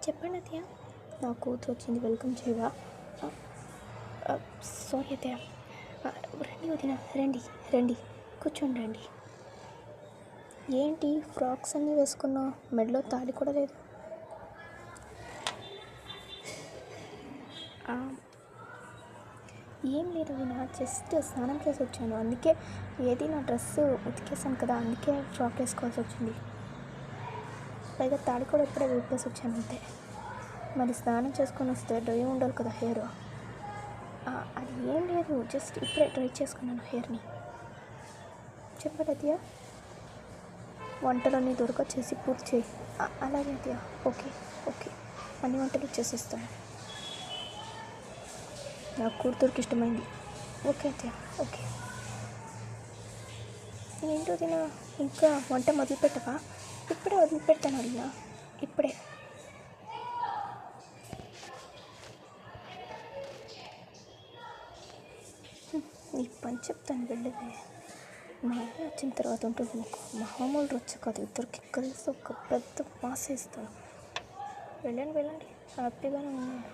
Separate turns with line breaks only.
చెప్పండి అత్తయ్య. నా కూతురు వచ్చింది, వెల్కమ్ చేయవా? సారీ అత్తయ్య. రండి వదిన, రండి రండి, కూర్చోండి రండి. ఏంటి ఫ్రాక్స్ అన్నీ వేసుకున్నావు, మెడలో తాళి కూడా లేదు? ఏం లేదు వదిన, జస్ట్ స్నానం చేసి వచ్చాను, అందుకే ఏది నా డ్రెస్సు ఉతికేసాను కదా, అందుకే ఫ్రాక్ వేసుకోవాల్సి వచ్చింది. పైగా తాళి కూడా ఇప్పుడే విప్పేసి వచ్చాను అంతే. మరి స్నానం చేసుకొని వస్తే డ్రై ఉండాలి కదా హెయిర్. అది ఏం లేదు, జస్ట్ ఇప్పుడే డ్రై చేసుకున్నాను హెయిర్ని. చెప్పండి అత్తయ్య. వంటలన్నీ త్వరగా చేసి పూర్తి చేయి. అలాగే అత్తయ్య. ఓకే ఓకే, అన్ని వంటలు చేసేస్తాను. నా కూతురికి ఇష్టమైంది. ఓకే అత్తయ్య, ఓకే. ఏంటో తిన, ఇంకా వంట మొదలు పెట్టవా? ఇప్పుడే వదిలిపెట్టాను అడిగినా, ఇప్పుడే. నీ పని చెప్తాను వెళ్ళవే. మా ఆయన వచ్చిన తర్వాత ఉంటుంది నీకు మామూలు రొచ్చ కాదు, ఇద్దరికి కలిసి ఒక పెద్ద మాస ఇస్తాను. వెళ్ళండి వెళ్ళండి, హ్యాపీగానే ఉన్నాను.